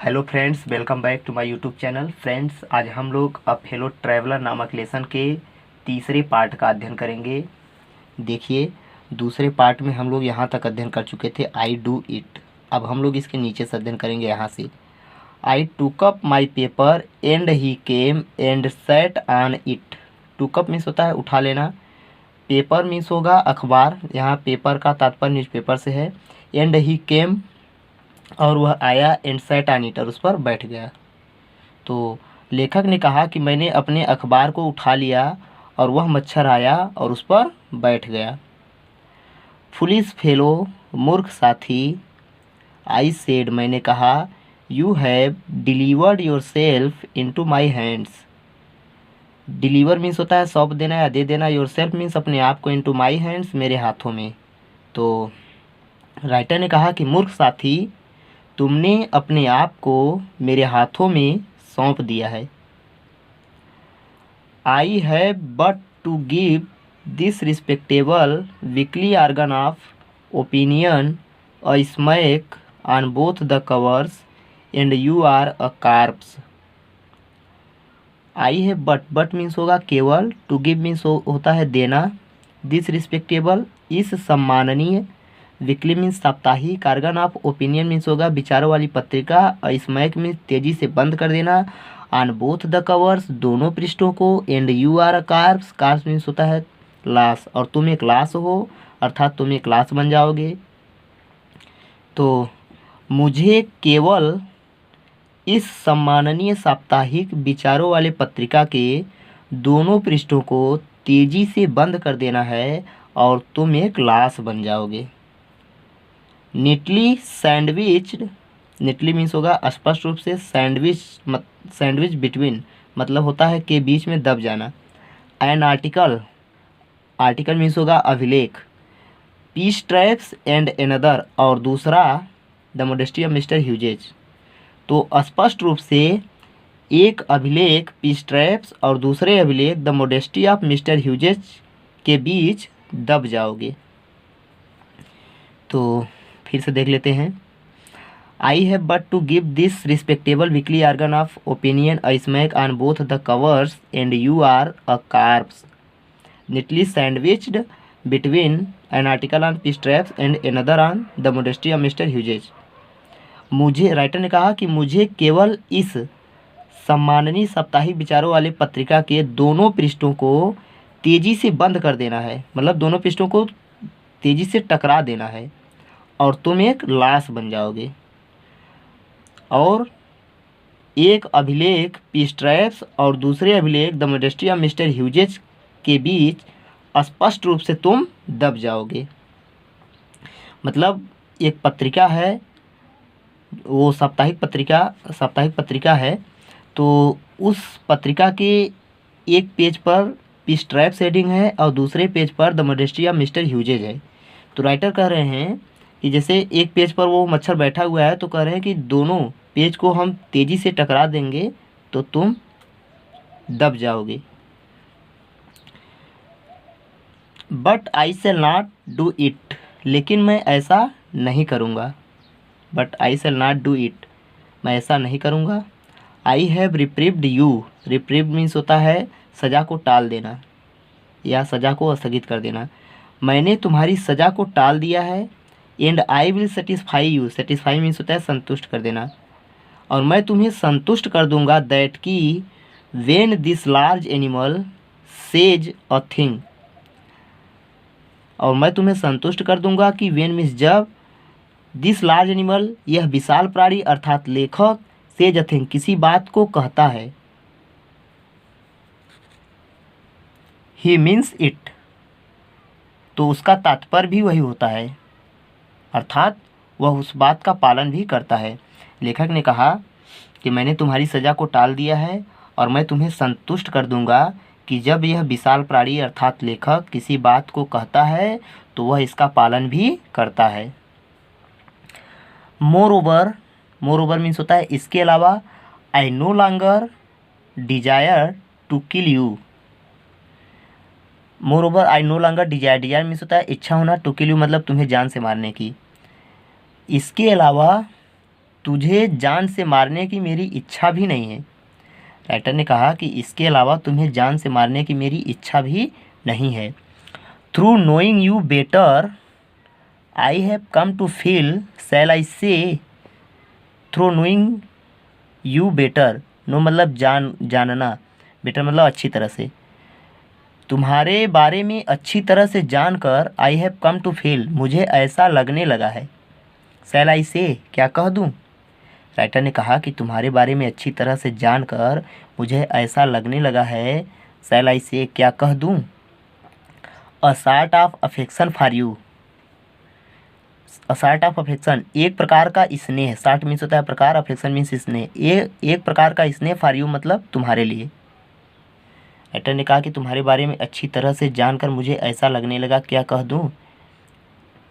Hello friends, welcome back to my YouTube channel. Friends, आज हम लोग अ फेलो ट्रैवलर नामक लेसन के तीसरे पार्ट का अध्ययन करेंगे। देखिए, दूसरे पार्ट में हम लोग यहाँ तक अध्ययन कर चुके थे, आई डू इट। अब हम लोग इसके नीचे से अध्ययन करेंगे यहाँ से। आई टूक up my paper and he came and set on it. टूक अप मीन्स होता है उठा लेना, पेपर मीन्स होगा अखबार, यहाँ पेपर का तात्पर्य न्यूज़पेपर से है। एंड ही केम, और वह आया, एंड सेट ऑन इट, और उस पर बैठ गया। तो लेखक ने कहा कि मैंने अपने अखबार को उठा लिया और वह मच्छर आया और उस पर बैठ गया। फुलिश फेलो, मूर्ख साथी। आई सेड, मैंने कहा। You have delivered your self into my hands. Deliver means होता है सौंप देना या दे देना। योर सेल्फ मीन्स अपने आप को, इंटू माई हैंड्स मेरे हाथों में। तो राइटर ने कहा कि मूर्ख साथी, तुमने अपने आप को मेरे हाथों में सौंप दिया है। I have but to give this respectable weekly organ of opinion a smack on both the covers and you are a corpse. I have but means होगा केवल, टू गिव मीन्स होता है देना, दिस रिस्पेक्टेबल इस सम्माननीय, weekly means साप्ताहिक, argon of opinion means होगा विचारों वाली पत्रिका, स्मैक मीन्स तेजी से बंद कर देना, ऑन बोथ द कवर्स दोनों पृष्ठों को, and you are a corpse, corpse means होता है लाश, और तुम एक लाश हो, अर्थात तुम एक लाश बन जाओगे। तो मुझे केवल इस सम्माननीय साप्ताहिक विचारों वाले पत्रिका के दोनों पृष्ठों को तेजी से बंद कर देना है और तुम एक लाश बन जाओगे। नीटली सैंडविच्ड, नीटली मीन्स होगा स्पष्ट रूप से, सैंडविच बिटवीन मतलब होता है के बीच में दब जाना। एन आर्टिकल, आर्टिकल मीन्स होगा अभिलेख। पीस ट्रैप्स एंड एनदर, और दूसरा द मोडेस्टी ऑफ मिस्टर ह्यूजेज। तो स्पष्ट रूप से एक अभिलेख पीस ट्रैप्स और दूसरे अभिलेख द मोडेस्टी ऑफ मिस्टर ह्यूजेज के बीच दब जाओगे। तो फिर से देख लेते हैं। I have but to give this respectable weekly organ of opinion a smack on both the covers and you are a corpse, neatly sandwiched between an article on peace traps and another on the modesty of mister Hughes. मुझे, writer ने कहा कि मुझे केवल इस सम्माननीय साप्ताहिक विचारों वाले पत्रिका के दोनों पृष्ठों को तेजी से बंद कर देना है, मतलब दोनों पृष्ठों को तेजी से टकरा देना है और तुम एक लाश बन जाओगे। और एक अभिलेख पीस ट्रैप्स और दूसरे अभिलेख द मोडेस्टी ऑफ मिस्टर ह्यूजेज के बीच स्पष्ट रूप से तुम दब जाओगे। मतलब एक पत्रिका है, वो साप्ताहिक पत्रिका है। तो उस पत्रिका के एक पेज पर पीस ट्रैप्स हेडिंग है और दूसरे पेज पर द मोडेस्टी ऑफ मिस्टर ह्यूजेज है। तो राइटर कह रहे हैं कि जैसे एक पेज पर वो मच्छर बैठा हुआ है, तो कह रहे हैं कि दोनों पेज को हम तेज़ी से टकरा देंगे तो तुम दब जाओगे। But I shall not do it, लेकिन मैं ऐसा नहीं करूँगा। But I shall not do it, मैं ऐसा नहीं करूँगा। I have reprieved you, reprieve means होता है सज़ा को टाल देना या सज़ा को स्थगित कर देना। मैंने तुम्हारी सज़ा को टाल दिया है। And I will satisfy you, satisfy means होता है संतुष्ट कर देना, और मैं तुम्हें संतुष्ट कर दूंगा। दैट की when this large animal says a thing, और मैं तुम्हें संतुष्ट कर दूंगा कि वेन मीन्स जब, दिस लार्ज एनिमल यह विशाल प्राणी अर्थात लेखक, सेज अ थिंग किसी बात को कहता है, ही मीन्स इट, तो उसका तात्पर्य भी वही होता है, अर्थात वह उस बात का पालन भी करता है। लेखक ने कहा कि मैंने तुम्हारी सज़ा को टाल दिया है और मैं तुम्हें संतुष्ट कर दूंगा कि जब यह विशाल प्राणी अर्थात लेखक किसी बात को कहता है तो वह इसका पालन भी करता है। मोर ओवर मीन्स होता है इसके अलावा। I no longer desire to kill you. Moreover I no longer desire, desire means होता है इच्छा होना, टू किल यू मतलब तुम्हें जान से मारने की। इसके अलावा तुझे जान से मारने की मेरी इच्छा भी नहीं है। राइटर ने कहा कि इसके अलावा तुम्हें जान से मारने की मेरी इच्छा भी नहीं है। Through knowing you better I have come to feel, shall I say, through knowing you better, know मतलब जानना, बेटर मतलब अच्छी तरह से, तुम्हारे बारे में अच्छी तरह से जानकर, I have come to feel, मुझे ऐसा लगने लगा है। शैल आई से, क्या कह दूँ। राइटर ने कहा कि तुम्हारे बारे में अच्छी तरह से जानकर मुझे ऐसा लगने लगा है, शैल आई से, क्या कह दूँ। A sort of affection for you, a sort of affection, एक प्रकार का स्नेह, सॉर्ट मीन्स होता है प्रकार, अफेक्शन मीन्स स्नेह, एक प्रकार का स्नेह, फॉर यू मतलब तुम्हारे लिए। राइटर ने कहा कि तुम्हारे बारे में अच्छी तरह से जानकर मुझे ऐसा लगने लगा, क्या कह दूँ,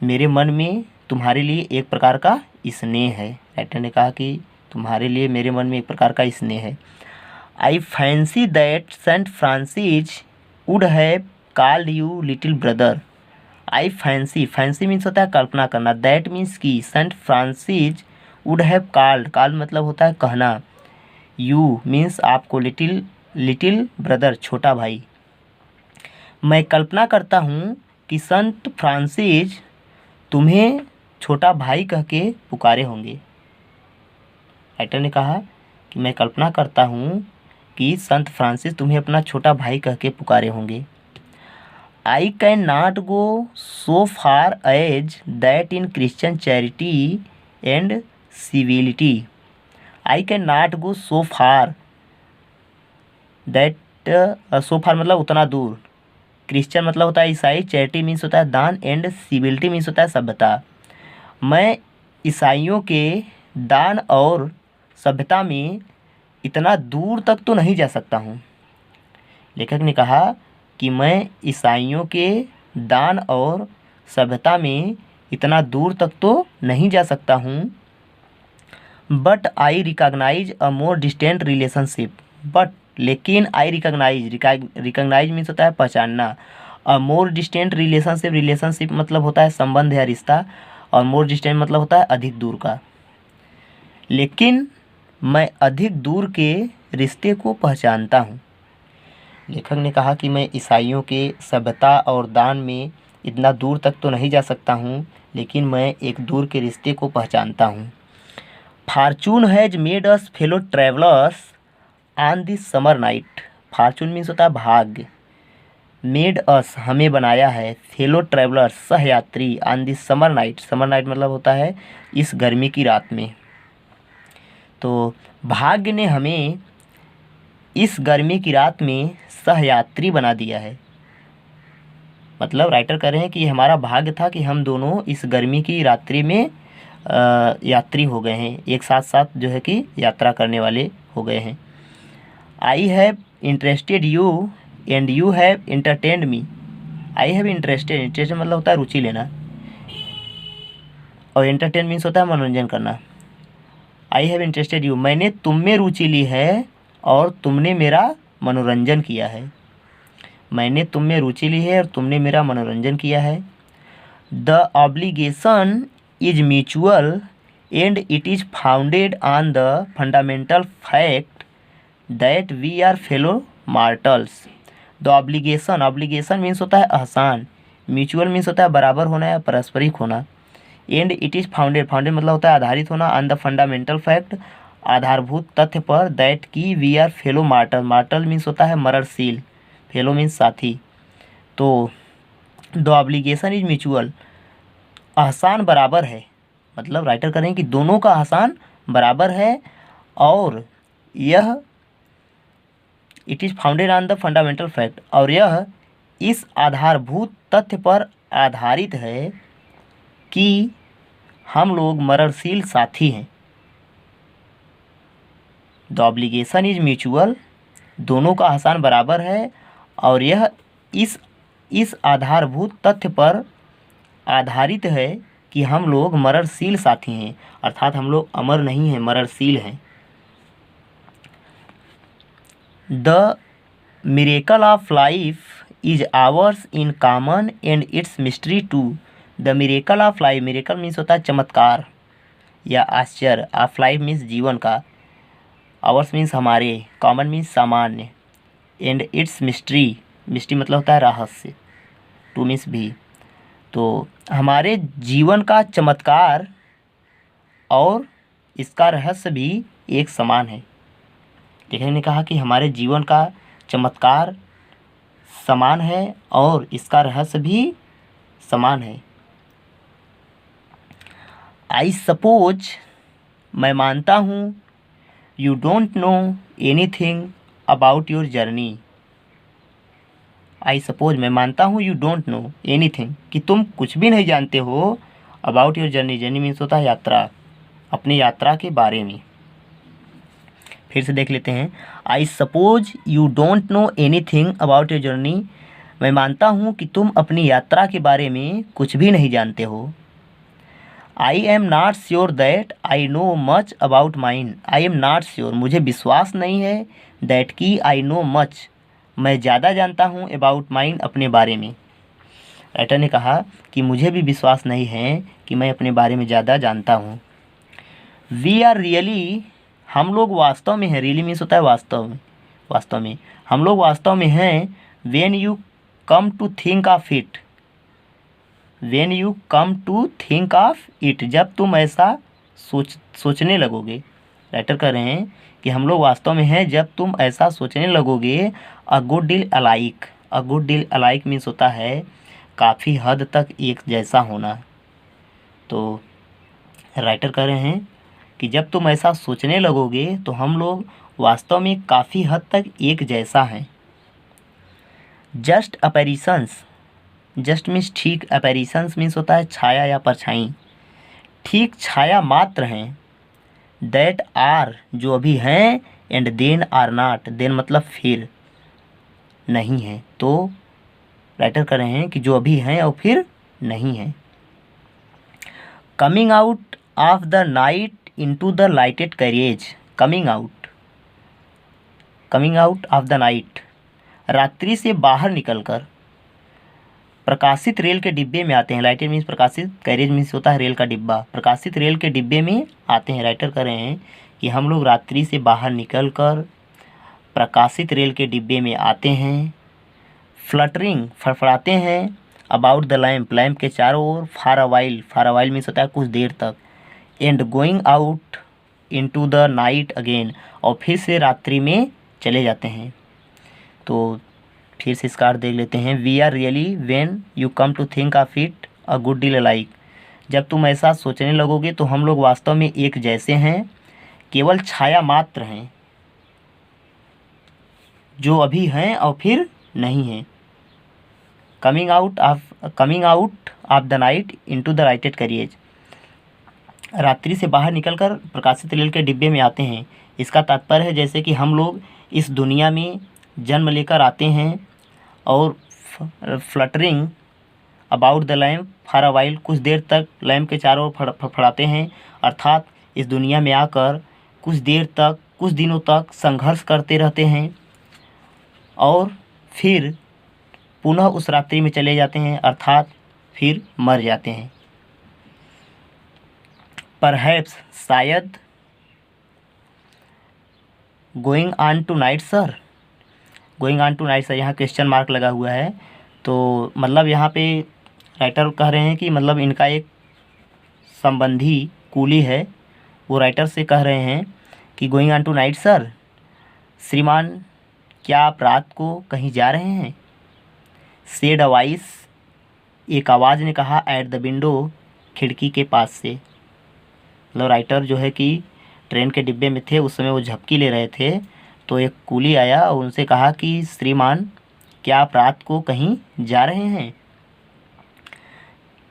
मेरे मन में तुम्हारे लिए एक प्रकार का स्नेह है। राइटर ने कहा कि तुम्हारे लिए मेरे मन में एक प्रकार का स्नेह है। I fancy that Saint Francis would have called you little brother. I fancy, fancy means होता है कल्पना करना, दैट मीन्स की, Saint Francis would have called, called मतलब होता है कहना, यू मीन्स आपको, लिटिल ब्रदर छोटा भाई। मैं कल्पना करता हूँ कि संत फ्रांसिस तुम्हें छोटा भाई कह के पुकारे होंगे। राइटर ने कहा कि मैं कल्पना करता हूँ कि संत फ्रांसिस तुम्हें अपना छोटा भाई कह के पुकारे होंगे। I can not go so far as that in Christian charity and civility. I can not go so far that, so far मतलब उतना दूर, क्रिश्चियन मतलब होता है ईसाई, चैरिटी मीन्स होता है दान, एंड सिविलिटी मीन्स होता है सभ्यता। मैं ईसाइयों के दान और सभ्यता में इतना दूर तक तो नहीं जा सकता हूँ। लेखक ने कहा कि मैं ईसाइयों के दान और सभ्यता में इतना दूर तक तो नहीं जा सकता हूँ। But I recognise a more distant relationship, but लेकिन आई रिकॉग्नाइज मीन्स होता है पहचानना, a more distant relationship, relationship मतलब होता है संबंध या रिश्ता, और मोर डिस्टेंट मतलब होता है अधिक दूर का। लेकिन मैं अधिक दूर के रिश्ते को पहचानता हूँ। लेखक ने कहा कि मैं ईसाइयों के सभ्यता और दान में इतना दूर तक तो नहीं जा सकता हूँ, लेकिन मैं एक दूर के रिश्ते को पहचानता हूँ। Fortune has made us fellow travellers on this summer night, fortune means होता है भाग्य, मेड अस हमें बनाया है, फेलो ट्रैवलर्स सहयात्री, on this summer night, summer night मतलब होता है इस गर्मी की रात में। तो भाग्य ने हमें इस गर्मी की रात में सहयात्री बना दिया है। मतलब राइटर कह रहे हैं कि ये हमारा भाग्य था कि हम दोनों इस गर्मी की रात्रि में यात्री हो गए हैं, एक साथ साथ जो है कि यात्रा करने वाले हो गए हैं। I have interested you and you have entertained me. I have interested मतलब होता है रुचि लेना, और एंटरटेन मीन्स होता है मनोरंजन करना। आई हैव इंटरेस्टेड यू, मैंने तुम में रुचि ली है और तुमने मेरा मनोरंजन किया है। मैंने तुम में रुचि ली है और तुमने मेरा मनोरंजन किया है। The obligation is mutual and it is founded on the fundamental fact that we are fellow mortals. The obligation means होता है एहसान, म्यूचुअल मीन्स होता है बराबर होना या पारस्परिक होना, एंड इट इज़ फाउंडेड मतलब होता है आधारित होना, ऑन द फंडामेंटल फैक्ट आधारभूत तथ्य पर, दैट की we are fellow mortal means होता है मरणशील, फेलो मीन्स साथी। तो द ऑब्लिगेशन इज म्यूचुअल, एहसान बराबर है, मतलब राइटर करें कि दोनों का एहसान बराबर है, और यह it is founded on the fundamental fact, और यह इस आधारभूत तथ्य पर आधारित है कि हम लोग मरणशील साथी हैं। द ऑब्लिगेशन इज म्यूचुअल, दोनों का एहसान बराबर है, और यह इस आधारभूत तथ्य पर आधारित है कि हम लोग मरणशील साथी हैं, अर्थात हम लोग अमर नहीं हैं, मरणशील हैं। The miracle of life is ours in common and its mystery too. The miracle of life, miracle means होता है चमत्कार, या आश्चर्य, ऑफ लाइफ मीन्स जीवन का, आवर्स मीन्स हमारे, कॉमन मीन्स सामान्य, एंड इट्स मिस्ट्री, मिस्ट्री मतलब होता है रहस्य, टू मीन्स भी। तो हमारे जीवन का चमत्कार और इसका रहस्य भी एक समान है। लेखक ने कहा कि हमारे जीवन का चमत्कार समान है और इसका रहस्य भी समान है। आई सपोज, मैं मानता हूँ, you don't know anything about your journey. I suppose, मैं मानता हूँ, यू डोंट नो एनीथिंग, कि तुम कुछ भी नहीं जानते हो, about your journey, journey means होता है यात्रा, अपनी यात्रा के बारे में। फिर से देख लेते हैं। I suppose you don't know anything about your journey, मैं मानता हूँ कि तुम अपनी यात्रा के बारे में कुछ भी नहीं जानते हो। I am not sure that I know much about mine, I am not sure, मुझे विश्वास नहीं है, दैट की आई नो मच, मैं ज़्यादा जानता हूँ, अबाउट माइन, अपने बारे में। राइटर ने कहा कि मुझे भी विश्वास नहीं है कि मैं अपने बारे में ज़्यादा जानता हूँ। वी आर रियली, हम लोग वास्तव में हैं, रियली मीन्स होता है वास्तव में, वास्तव में, हम लोग वास्तव में हैं। When you come to think of it, when you come to think of it, जब तुम ऐसा सोचने लगोगे। राइटर कह रहे हैं कि हम लोग वास्तव में हैं जब तुम ऐसा सोचने लगोगे। अ गुड डील अलाइक, अ गुड डील अलाइक मीन्स होता है काफ़ी हद तक एक जैसा होना। तो राइटर कह रहे हैं कि जब तुम ऐसा सोचने लगोगे तो हम लोग वास्तव में काफ़ी हद तक एक जैसा हैं। जस्ट अपैरिशंस, जस्ट मीन्स ठीक, अपैरिशंस मीन्स होता है छाया या परछाई, ठीक छाया मात्र हैं। दैट आर, जो अभी हैं, and then are not, then मतलब फिर नहीं है। तो राइटर कह रहे हैं कि जो अभी हैं और फिर नहीं है। Coming out of the night into the lighted carriage, coming out, coming out of the night, रात्रि से बाहर निकलकर प्रकाशित रेल के डिब्बे में आते हैं। लाइटेड मीन्स प्रकाशित, कैरियज मीन्स होता है रेल का डिब्बा, प्रकाशित रेल के डिब्बे में आते हैं। राइटर कह रहे हैं कि हम लोग रात्रि से बाहर निकलकर प्रकाशित रेल के डिब्बे में आते हैं। फ्लटरिंग, फड़फड़ाते हैं। अबाउट द लैम्प, लैम्प के चारों ओर। For a while, for a while means होता है कुछ देर तक। And going out into the night again, और फिर से रात्रि में चले जाते हैं। तो फिर से इसका अर्थ देख लेते हैं। We are really when you come to think of it a good deal alike, जब तुम ऐसा सोचने लगोगे तो हम लोग वास्तव में एक जैसे हैं, केवल छाया मात्र हैं, जो अभी हैं और फिर नहीं हैं। Coming out of the night into the lighted carriage, रात्रि से बाहर निकलकर प्रकाशित रेल के डिब्बे में आते हैं। इसका तात्पर्य है जैसे कि हम लोग इस दुनिया में जन्म लेकर आते हैं और fluttering about the lamp for a while, कुछ देर तक लैम्प के चारों ओर फड़फड़ाते हैं, अर्थात इस दुनिया में आकर कुछ देर तक, कुछ दिनों तक संघर्ष करते रहते हैं और फिर पुनः उस रात्रि में चले जाते हैं, अर्थात फिर मर जाते हैं। परहैप्स, शायद। Going on tonight sir, going on tonight sir, यहाँ क्वेश्चन मार्क लगा हुआ है। तो मतलब यहाँ पे राइटर कह रहे हैं कि मतलब इनका एक संबंधी कूली है, वो राइटर से कह रहे हैं कि going on tonight sir, श्रीमान क्या आप रात को कहीं जा रहे हैं। सेड अ वॉइस, एक आवाज़ ने कहा, एट द विंडो, खिड़की के पास से। मतलब राइटर जो है कि ट्रेन के डिब्बे में थे, उस समय वो झपकी ले रहे थे, तो एक कूली आया और उनसे कहा कि श्रीमान क्या आप रात को कहीं जा रहे हैं।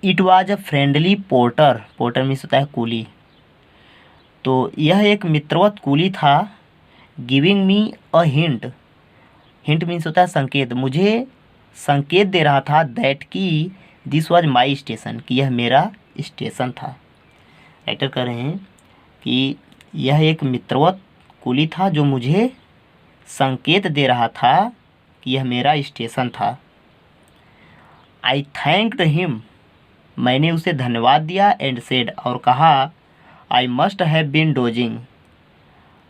It was a friendly porter, porter means होता है कूली, तो यह एक मित्रवत कूली था। Giving me a hint, hint means होता है संकेत, मुझे संकेत दे रहा था, दैट की दिस वाज माई स्टेशन, कि यह मेरा स्टेशन था। राइटर कह रहे हैं कि यह एक मित्रवत कूली था जो मुझे संकेत दे रहा था कि यह मेरा स्टेशन था। आई थैंक्ड हिम, मैंने उसे धन्यवाद दिया, एंड सेड, और कहा, I must have been dozing,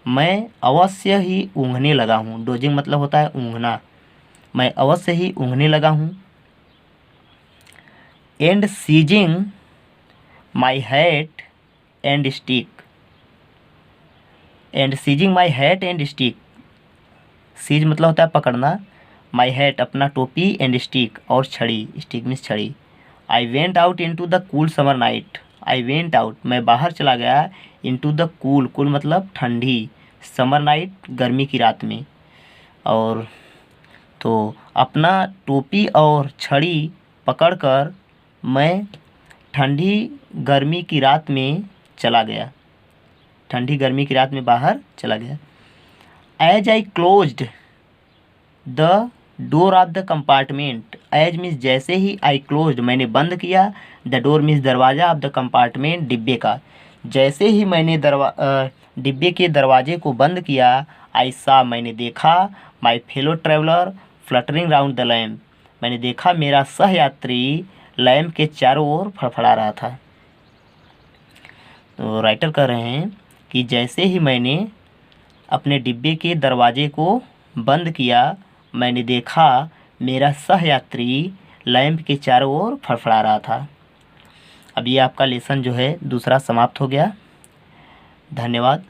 मैं अवश्य ही ऊँघने लगा हूँ। डोजिंग मतलब होता है ऊँघना, मैं अवश्य ही ऊँघने लगा हूँ। And seizing my hat and stick, and seizing my hat and stick, seize मतलब होता है पकड़ना, माई हैट अपना टोपी, एंड स्टिक और छड़ी, स्टिक मीन्स छड़ी। I went out into the cool summer night, I went out मैं बाहर चला गया, इंटू द कूल, कूल मतलब ठंडी, समर नाइट गर्मी की रात में। और तो अपना टोपी और छड़ी पकड़कर मैं ठंडी गर्मी की रात में चला गया, ठंडी गर्मी की रात में बाहर चला गया। As I closed the door of the compartment, as means जैसे ही, आई क्लोज्ड मैंने बंद किया, द डोर मीन्स दरवाज़ा, ऑफ द कंपार्टमेंट डिब्बे का, जैसे ही मैंने डिब्बे के दरवाजे को बंद किया, आई सा मैंने देखा, my fellow traveller fluttering round the lamp, मैंने देखा मेरा सहयात्री लैम्प के चारों ओर फड़फड़ा रहा था। तो राइटर कह रहे हैं कि जैसे ही मैंने अपने डिब्बे के दरवाजे को बंद किया, मैंने देखा मेरा सहयात्री लैंप के चारों ओर फड़फड़ा रहा था। अब ये आपका लेसन जो है दूसरा समाप्त हो गया। धन्यवाद।